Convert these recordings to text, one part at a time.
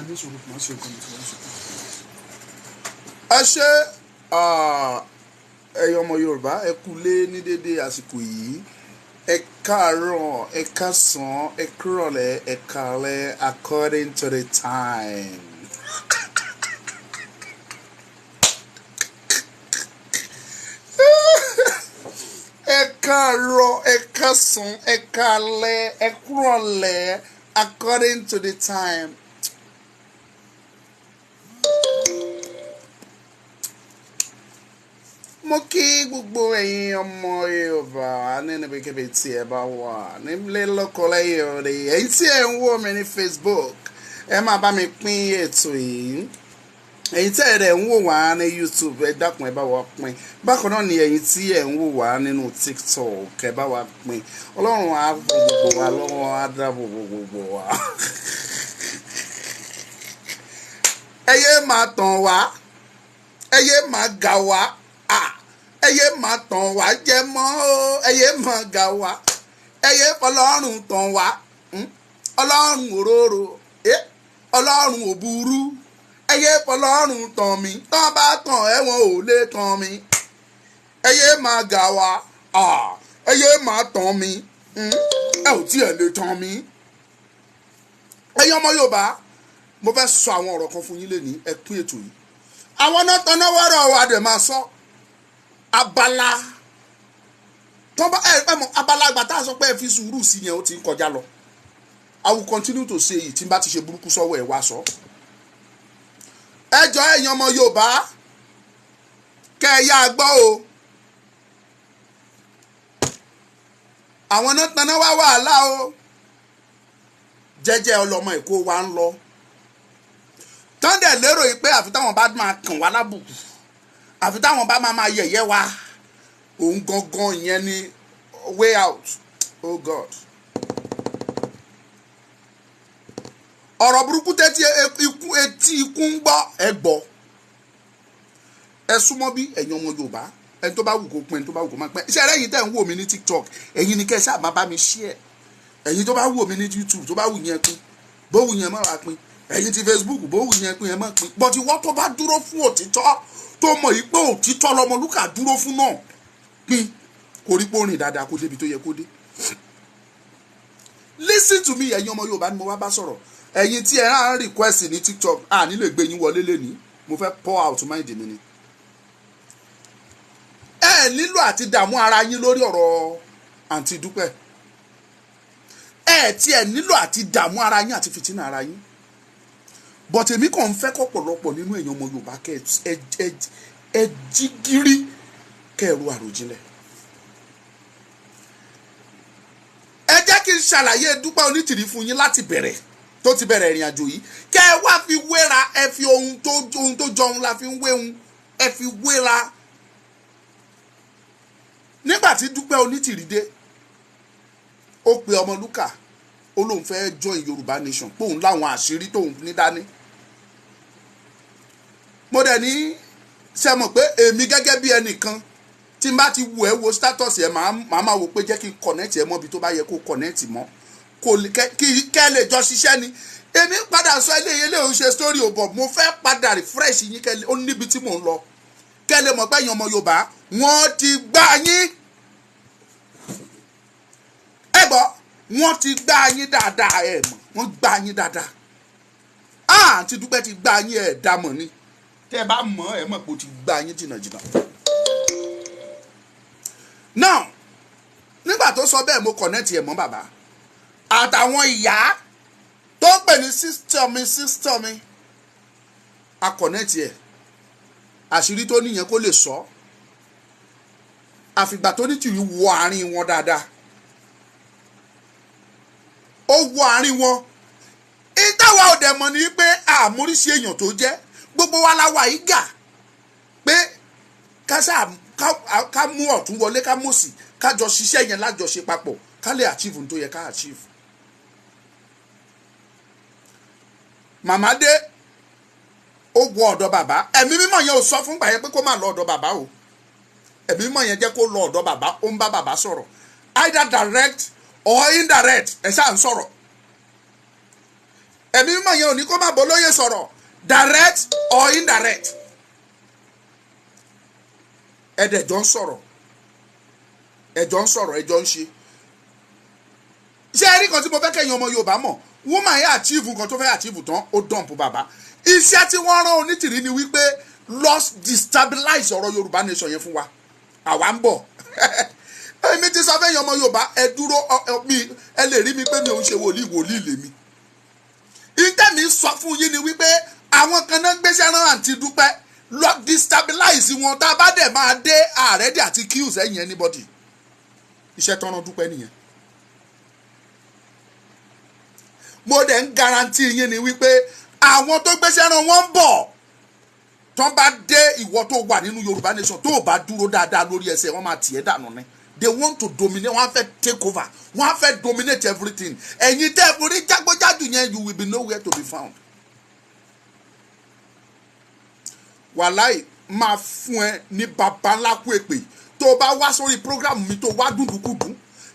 ní sọ̀rọ̀ kò má ṣe nǹkan tó wá ṣe. ẹ ṣe ẹ̀yin ọmọ Yorùbá ẹ kú lé ní dédé àsìkò yìí ẹ káàárọ̀ ẹ káàsán ẹ kúrọ̀lẹ́ ẹ káalẹ́ according to the time. ẹ káàárọ̀ ẹ káàsán ẹ káalẹ́ ẹ kúrọ̀lẹ́ according to the time. Mo kí gbogbo ẹ̀yin ọmọ Yorùbá nínú ibikíbi tí ẹ bá wà nílé lóko lẹ́yìn òde ẹ̀yin tí ẹ ń wò mí ní Facebook ẹ máa bá mi pín ètò yìí ẹ̀yin tí ẹ rẹ̀ ń wò wá ní YouTube ẹ dákun ẹ bá wa pín bákan náà ni ẹ̀yin tí ẹ ń wò wá nínú TikTok ẹ bá wa pín Ọlọ́run á bò gbogbo wa lọ́wọ́ á dáàbò gbogbo wa. ẹ yé máa tàn wá ẹ yé máa gà wá ẹyẹ máa tàn wá jẹ mọ́ ẹyẹ máa gà wá ẹyẹ fọlọ́run tàn wá ọlọ́run òróró ọlọ́run òbúrú ẹyẹ fọlọ́run tàn mí tán bá tàn ẹ̀wọ̀n ò lè tàn mí ẹyẹ máa gà wá ẹyẹ máa tàn mí ẹ ò tiẹ̀ lè tàn mí. ẹ̀yin ọmọ Yorùbá mo fẹ́ sọ àwọn ọ̀rọ̀ kan fún yín lẹ́ni ẹ pín ètò yìí àwọn náà tán náà wọ́rọ̀ wa dẹ̀ máa sọ. Abala tọ́ba mọ abala àgbà tá a sọ pé ẹ fi sùúrù sí yẹn ó ti ń kọjá lọ. I will continue to say it tí n bá ti ṣe burúkú sọ́wọ́ ẹ̀ wá sọ. ẹ jọ ẹ̀yin ọmọ Yorùbá kẹ́ ẹ yá gbọ́ o. àwọn náà taná wá wàhálà o. jẹ́jẹ́ ọlọ́mọ Èkó wa ń lọ. tọ́ndẹ̀ lérò yìí pé àfi táwọn bá máa kàn wá lábùkù àfi táwọn bá máa yẹ̀yẹ́ wa òun gangan ìyẹn ni way out. Oh God. ọ̀rọ̀ burúkú tẹ́tí etí ikú ń gbọ́ ẹ gbọ́ ẹ súnmọ́ bí ẹ̀yin ọmọ Yorùbá ẹni tó bá wù kó pín ẹni tó bá wù kó má pín iṣẹ́ ẹ̀yin tẹ́ ń wò mí ní TikTok ẹ̀yin ni kẹ́ ẹ ṣáà má bá mi share ẹ̀yin tó bá wù mí ní YouTube tó bá wù yẹn pín bó wù yẹn má wá pín ẹ̀yin ti Facebook bó wù yẹn pín ẹ má pín but ìwọ tó bá dúró fún òtítọ́ tó mọ̀ yìí pé òtítọ́ lọmọlúkà dúró fún náà pín koríko rìn dáadáa kó débi tó yẹ kó dé. Listen to me ẹ̀yin ọmọ Yorùbá ni mo wá bá sọ̀rọ̀ ẹ̀yin tí ẹ rán request ní TikTok nílò gbé yín wọlé lẹ́ni mo fẹ́ pour out mind mi ni. ẹ nílò àti dààmú ara yín lórí ọ̀rọ̀ àǹtí Dúpẹ́ ẹ tí ẹ nílò àti dààmú ara yín àti fìtínà ara yín but èmi kàn ń fẹ́ kọ́pọ̀lọpọ̀ nínú èèyàn ọmọ Yorùbá kẹ́ ẹ jí gírí kẹ́ ẹ ro àròjinlẹ̀. ẹ jẹ́ kí n ṣàlàyé Dúpẹ́ Onítìrí fún yín láti bẹ̀rẹ̀ tó ti bẹ̀rẹ̀ ìrìn àjò yìí kẹ́ ẹ wá fi wéra ẹ fi ohun tó jọ ohun la fi ń wé ohun ẹ fi wéra. nígbà tí Dúpẹ́ Onítìrí dé ó pe Ọmọlúkà ó lóun fẹ́ join Yorùbá nation pé òun láwọn àṣírí tóun ní dání. mo dẹ̀ ní ṣe mọ̀ pé èmi gẹ́gẹ́ bí ẹnìkan tí n bá ti wù ẹ́ wo status ẹ̀ máa wò pé jẹ́ kí n connect ẹ mọ́ ibi tó bá yẹ kó connect mọ́ kẹ́ lè jọ ṣiṣẹ́ ni èmi padà sọ eléyìí òun ṣe story ò bọ̀ mo fẹ́ padà refresh yín kẹ́ ó níbi tí mò ń lọ kẹ́ lè mọ̀ pé ẹ̀yin ọmọ Yorùbá wọ́n ti gbá yín ẹ gbọ́ wọ́n ti gbá yín dáadáa ẹ mọ̀ wọ́n gbá yín dáadáa àǹtí Dúpẹ́ ti gbá yín ẹ̀ dámọ̀ ni tẹ́ ẹ bá mọ̀ ẹ mọ̀ pé ó ti gbá yín jìnnàjìnnà. now nígbà tó sọ bẹ́ẹ̀ mo connect ẹ̀ mọ́ bàbá àtàwọn ìyá tó pè ní sister mi a connect ẹ̀ àṣírí tó níyẹn kó lè sọ àfìgbà tó ní tìrí wọ àárín wọn dáadáa ó wọ àárín wọn ìtawà òdẹ mọ̀ ní pé àmúrísí èèyàn tó jẹ́ gbogbo wa la wà yìí gà pé ká mú ọ̀tún wọlé ká mú sí ká jọ ṣiṣẹ́ yẹn lájọṣe papọ̀ ká lè achieve tó yẹ ká achieve. màmá dé ó wọ ọ̀dọ̀ bàbá ẹ̀mí mímọ́ yẹn ò sọ fún gbà yẹn pé kó má lọ ọ̀dọ̀ bàbá o ẹ̀mí mímọ́ yẹn jẹ́ kó lọ ọ̀dọ̀ bàbá ó ń bá bàbá sọ̀rọ̀ either direct or indirect ẹ̀ ṣáà ń sọ̀rọ̀ ẹ̀mí mímọ́ yẹn ò ní kó má bọ́ lóye sọ̀rọ̀ direct or indirect. ẹ̀dẹ̀jọ́ ń sọ̀rọ̀ ẹ̀jọ́ ń sọ̀rọ̀ ẹ̀jọ́ ń ṣe. ṣé ẹ rí kan tí mo fẹ́ kẹ́yìn ọmọ Yorùbá mọ̀, woman yẹn achieve nǹkan tó fẹ́ achieve tán ó dump bàbá. iṣẹ́ tí wọ́n rán Onítìrí ni wípé lost destabilize ọ̀rọ̀ Yorùbá nation yẹn fún wa. àwa ń bọ̀. èmi ti sọ fẹ́yìn ọmọ Yorùbá ẹ dúró ẹ lè rí mi pé mi ò ń ṣe wòlíì lèmi. ìtẹ́mi sọ fún yín ni wípé àwọn kan náà gbéṣẹ́ rán àǹtí Dúpẹ́ lọ destabilize wọn tá a bá dẹ̀ máa dé ààrẹ dẹ̀ àti kills ẹ̀yìn anybody. iṣẹ́ tọ́ran Dúpẹ́ nìyẹn. mo dẹ̀ ń garanti yín ni wípé àwọn tó gbéṣẹ́ rán wọn ń bọ̀ tán bá dé ìwọ tó wà nínú Yorùbá nation tó o bá dúró dáadáa lórí ẹsẹ̀ wọn máa tì ẹ́ dànù ni. They want to dominate, wọ́n á fẹ́ take over, wọ́n á fẹ́ dominate everything. ẹ̀yin tẹ́ ẹ forí jágbójájú yẹn you will be nowhere to be found. wàláì máa fún ẹ ní baba ńlá kú èpè tó o bá wá sórí program mi tó wá dúdúkúdú.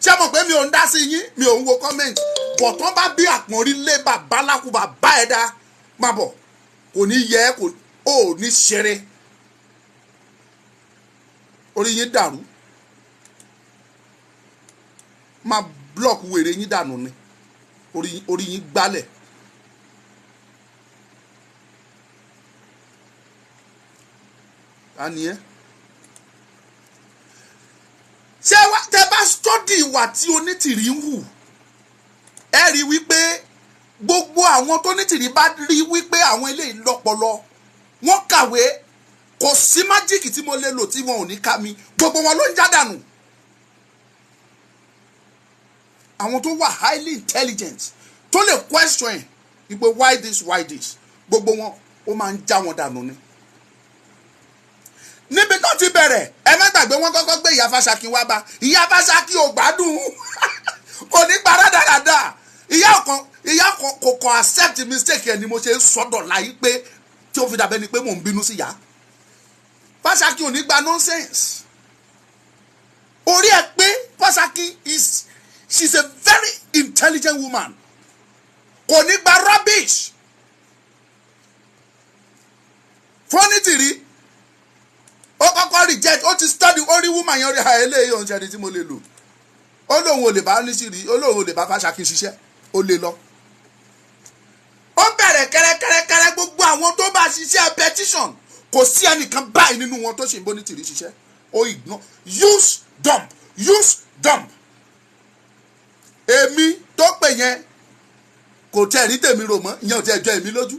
ṣé mo pé mi ò ń dá sí yín mi ò ń wo comment bọ̀ tán bá bí àpọ̀nrí lé baba ńlá kú bàbá ẹ̀ dá má bọ̀ kò ní yẹ kò ó ní ṣeré orí yín dàrú. máa block wèrè yín dànù ni orí yín gbálẹ̀. àní ẹ ṣé wá tẹ bá study ìwà tí Onítìrí ń hù ẹ rí wípé gbogbo àwọn tó Onítìrí bá rí wípé àwọn eléyìí lọ́pọlọ wọ́n kàwé kò sí májíìkì tí mo lè lò tí wọn ò ní ká mi gbogbo wọn ló ń já dànù. àwọn tó wà highly intelligent tó lè question wípé why this gbogbo wọn ó máa ń já wọn dànù ni. níbi tó ti bẹ̀rẹ̀ ẹ má gbàgbé wọn kọ́kọ́ gbé ìyá Fáṣákí wá bá ìyá Fáṣákí ò gbádùn kò ní pará dáradára ìyá kò kò accept mistake ẹ ni mo ṣe ń sọdọ̀ láyé pé tí ó fi dàbẹ́ ni pé mò ń bínú sí ìyá Fáṣákí ò ní gba nonsense orí ẹ pé Fáṣákí she's a very intelligent woman kò ní gba rubbish fọ́nítìrí ó kọ́kọ́ reject ó ti study orí woman yẹn orí eléyìí òun ṣe ẹni tí mo lè lò ó lóun ò lè bá Onítìrí ó lóun ò lè bá Fáṣákí ṣiṣẹ́ ó lè lọ. ó bẹ̀rẹ̀ kẹ́rẹ́kẹ́rẹ́ gbogbo àwọn tó bá ṣiṣẹ́ petition kò sí ẹnìkan báyìí nínú wọn tó ṣe ń bó Onítìrí ṣiṣẹ́ ó ignore use dump. èmi tó pè yẹn kò tẹ̀ rí tèmi rò mọ́ ìyẹn ò tẹ̀ jọ èmi lójú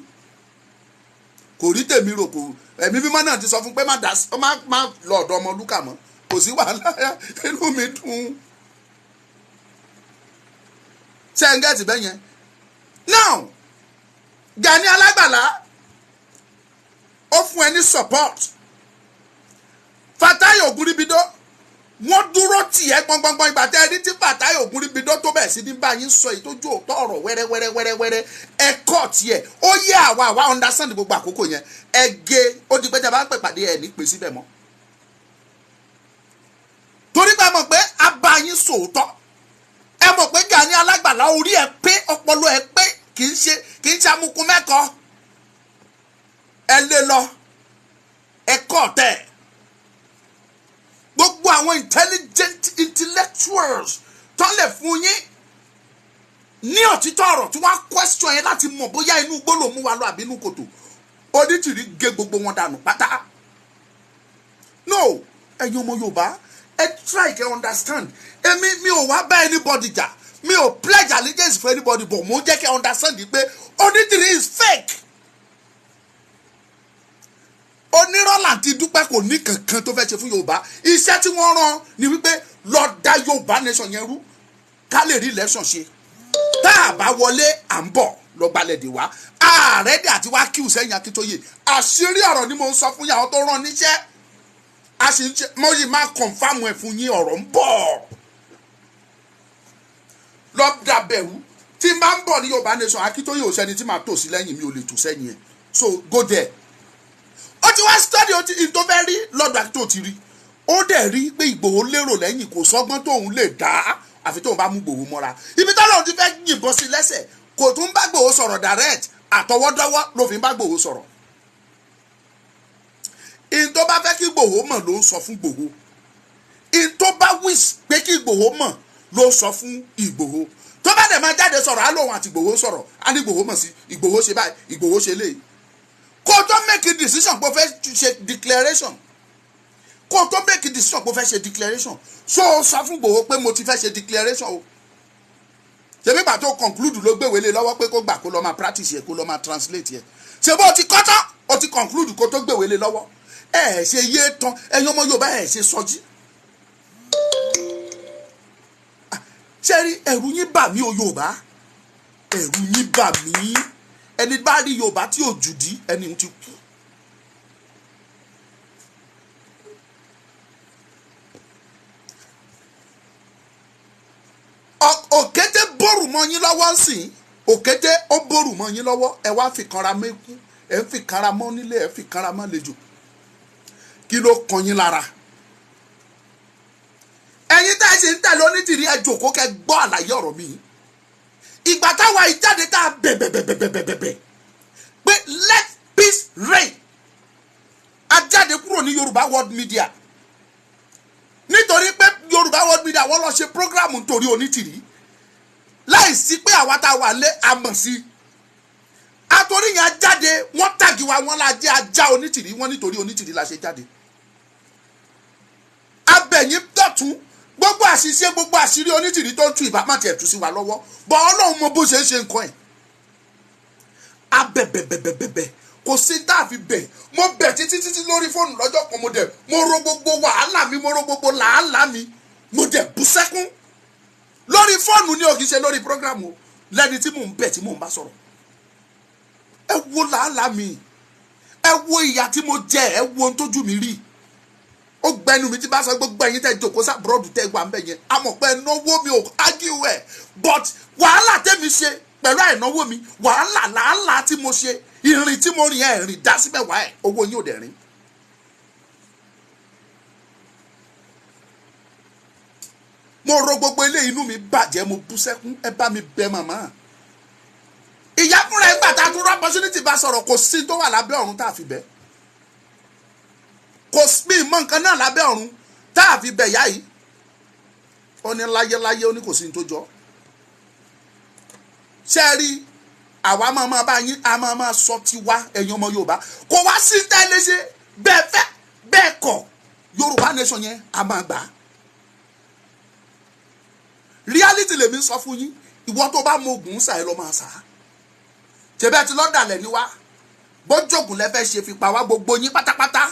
kò rí tèmi rò kò ẹ̀mí mímọ́ náà ti sọ fún pé má lọ ọ̀dọ̀ ọmọ lúkà mọ́ kò sí wàhálà inú mi dùn ṣe ń gẹ́tì bẹ́ẹ̀ yẹn. now Gani Alágbàlá ó fún ẹ ní support Fatai Ògúnríbidó wọ́n dúró tì ẹ́ gbọ̀ngbọ̀ngbọ̀n ìgbà tẹ́ ẹ ní tí Fatai Ògúnríbidó tó bẹ̀ sí ní báyìí sọ èyí tó jó òótọ́ ọ̀rọ̀ wẹ́rẹ́wẹ́rẹ́ ẹ̀kọ́ tiẹ̀ ó yẹ àwa understand gbogbo àkókò yẹn ẹ̀gẹ́ ó di pé tí a bá ń pè pàdé ẹ̀ ní pè síbẹ̀ mọ́ torí pé ẹ mọ̀ pé abayín sòótọ́ ẹ mọ̀ pé Gani Alágbàlá orí ẹ pé ọpọlọ ẹ pé kì í ṣe amukun mẹ́kọ̀ọ́ ẹ lé lọ ẹ̀kọ́ tẹ̀ gbogbo àwọn intellectuals tó lè fún yín ní òtítọ́ ọ̀rọ̀ tí wọ́n á question yẹn láti mọ̀ bóyá inú igbó ló mú wa lọ àbí inú kòtò Onítìrí gé gbogbo wọn dànù pátá. no ẹ̀yin ọmọ Yorùbá ẹ try to understand mi ò wá bá anybody jà mi ò pledge allegiance for anybody but mo jẹ́ kí understand pé Onítìrí is fake. Onírọ́lá ti Dúpẹ́ kò ní kankan tó fẹ́ ṣe fún Yorùbá iṣẹ́ tí wọ́n rán ni wípé lọ dá Yorùbá nation yẹn rú ká lè rí election ṣe tá a bá wọlé à ń bọ̀ lọ gbalẹ̀ dè wá ààrẹ dẹ̀ àti wá kí Hùsẹ́yìn Akíntóyè àṣírí ọ̀rọ̀ ni mo ń sọ fún yàrá tó rán níṣẹ́ mo yìí máa confam ẹ̀ fún yín ọ̀rọ̀ ń bọ̀ lọ dàbẹ̀rù tí n bá ń bọ̀ ní Yorùbá nation Akíntóyè ò sẹ́ni tí màá tò sí lẹ́yìn mi ò lè tò sẹ́yìn ẹ̀ so go there. ó ti wá study ó ti tó fẹ́ rí lọ́dọ̀ àti tó ti rí ó dẹ̀ rí pé Ìgbòho lérò lẹ́yìn kò sọ́gbọ́n tóun lè dá àfi tóun bá mú Ìgbòho mọ́ra ibi tọ́lọ́run ti fẹ́ yìnbọn sí lẹ́sẹ̀ kò tún bá Ìgbòho sọ̀rọ̀ direct, àtọwọ́dọ́wọ́ ló fi ń bá Ìgbòho sọ̀rọ̀. In tó bá fẹ́ kí Ìgbòho mọ̀ ló ń sọ fún Ìgbòho. In tó bá wish pé kí Ìgbòho mọ̀ ló sọ fún Ìgbòho. Tó bá dẹ̀ máa jáde sọ̀rọ̀ á lóun àti Ìgbòho sọ̀rọ̀, á ní Ìgbòho mọ̀ sí, Ìgbòho ṣe báyìí, Ìgbòho ṣe léyìí. Kó tó make a decision pé ó fẹ́ ṣe declaration, kó tó make a decision pé ó fẹ́ ṣe declaration, so sọ fún Ìgbòho pé mo ti fẹ́ ṣe declaration o. Ṣebí ìgbà tó conclude ló gbé wele lọ́wọ́ pé kó gbà kó lọ máa practice yẹ, kó lọ máa translate yẹ. Ṣé bó ti kọ́ tán ó ti conclude kó tó gbé wele lọ́wọ́. Ẹ ṣe yé tán, ẹ̀yin ọmọ Yorùbá ẹ ṣe sọjí. Ṣé rí ẹ̀rù yín bà mí o Yorùbá, ẹ̀rù yín bà mí. Ẹni bá rí Yorùbá tí ò jùdí ẹni tí kú. Òkété bòrù mọ́ yín lọ́wọ́ sìn, òkété ó bòrù mọ́ yín lọ́wọ́, ẹ wá fi kanra mẹ́kú, ẹ fi kanra mọ́ nílé, ẹ fi kanra mọ́ lejò. Kí ló kan yín lára? Ẹ̀yin tá ẹ ṣe ń tẹ̀lé Onítìrí ẹ jókòó kẹ́ gbọ́ àlàyé ọ̀rọ̀ mi. Ìgbà táwa ìjáde tá bẹ̀bẹ̀bẹ̀bẹ̀bẹ̀bẹ̀ pé let peace reign, a jáde kúrò ní Yorùbá World Media nítorí pé Yorùbá World Media wọ́n lọ ṣe prógrámù nítorí Onítìrí láì sí pé àwa tá wà lé àmọ̀ sí. Àtòrí yẹn jáde wọ́n tàgì wa wọ́n la jẹ́ ajá Onítìrí, wọ́n nítorí Onítìrí la ṣe jáde. Abẹ̀yìn dọ̀tún gbogbo àṣìṣe gbogbo àṣírí Onítìrí tó ń tú ìbámu tiẹ̀ tú sí wa lọ́wọ́, bọ́ Ọlọ́run mọ bó ṣe ń ṣe nǹkan ẹ̀. Abẹ̀bẹ̀bẹ̀bẹ̀bẹ̀ kò sí tá a fi bẹ̀, mo bẹ̀ títí lórí fóònù lọ́jọ́ kan, mo ro gbogbo wàhálà mi, mo ro gbogbo làálàá mi, mo dẹ̀ bú sẹ́kún lórí fóònù ni ò kì í ṣe lórí prógrámù lẹ́ni tí mò ń bẹ̀ tí mò ń bá sọ̀rọ̀. Ẹ wo làálàá mi, ẹ wo ìyà tí mo jẹ, ẹ wo ohun tójú mi rí. Ó gbẹnu mi tí bá sọ gbogbo ẹ̀yin tẹ́ jókòó sá búrọ́dù tẹ́ wà ń bẹ̀ yẹn, àmọ̀ pé náwó mi ò ágíwò ẹ̀, but wàhálà tẹ́mi ṣe pẹ̀lú àìnáwó mi, wàhálà làálàá tí mo ṣe, ìrìn tí mo rìn ẹ̀ rìn dá síbẹ̀ wá ẹ̀, owó yín ò dẹ̀ rìn. Mo ro gbogbo ilé, inú mi bàjẹ́, mo bú sẹ́kún, ẹ bá mi bẹ̀ màmá. Ìyá fúnra ẹgbà tá a tún opportunity bá sọ̀rọ̀, kò sí tó wà lábẹ́ ọ̀run tá a fi bẹ̀. Kò sí mọ nǹkan náà lábẹ́ ọ̀run tá a fi bẹ̀ yá yìí. Ó ní láyéláyé, ó ní kò sí ní tó jọ. Ṣé rí àwa máa bá yín, a máa sọ tiwa ẹ̀yin ọmọ Yorùbá. Kò wá sí tẹ́lẹ̀ ṣe bẹ́ẹ̀ fẹ́ bẹ́ẹ̀ kọ̀, Yorùbá nation yẹn a máa gbà. Reality lèmi sọ fún yín, ìwọ tó bá mọ ogun sà ẹ lọ máa sà. Ṣebẹ́ ti lọ́dàlẹ̀ ni wá, bójógun lẹ́fẹ́ ṣe fi pa wá gbogbo yín pátápátá.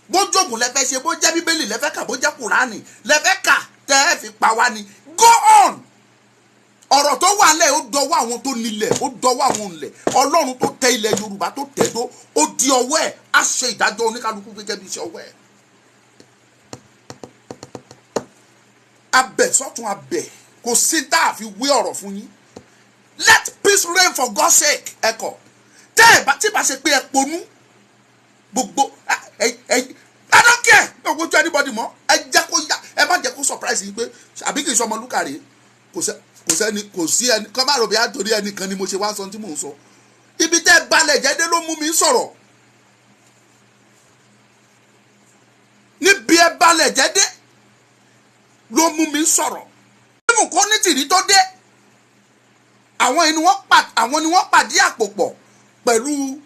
Bójógun lẹ́fẹ́ ṣe, bó jẹ́ Bíbélì lẹ́fẹ́ kà, bó jẹ́ Kùránì lẹ́fẹ́ kà, tẹ́ ẹ fi pa wá ni. Go on. Ọ̀rọ̀ tó wà lẹ̀ ó dọwọ́ àwọn tó nílẹ̀, ó dọwọ́ àwọn òǹlẹ̀. Ọlọ́run tó tẹ ilẹ̀ Yorùbá tó tẹ̀ dó, ó di ọwọ́ ẹ̀, á ṣe ìdájọ́ oníkálukú gẹ́gẹ́ bí iṣẹ́ ọwọ́ ẹ̀. Abẹ̀ sọ́tún abẹ̀, kò sí tá a fi wé ọ̀rọ̀ fún yín. Let peace reign for God's sake. Ẹ̀kọ́ tẹ́ ẹ̀ bá tí bá ṣe pé ẹ ponú gbogbo I don't care, no go to anybody mọ́. Ẹ jẹ́ kó yá, ẹ má jẹ́ kó surprise yín pé àbí kì í sọmọ lúkàrẹ́, kò sí ẹni kọ́ bá rò bí àtòrí ẹnìkan ni mo ṣe wá sọ tí mò ń sọ. Ibi tẹ́ balẹ̀ jẹ́dé ló mú mi sọ̀rọ̀. Níbi ẹ balẹ̀ jẹ́dé ló mú mi sọ̀rọ̀. Nínú kó Onítìrí tó dé, àwọn ni wọ́n pàdé àpò pọ̀ pẹ̀lú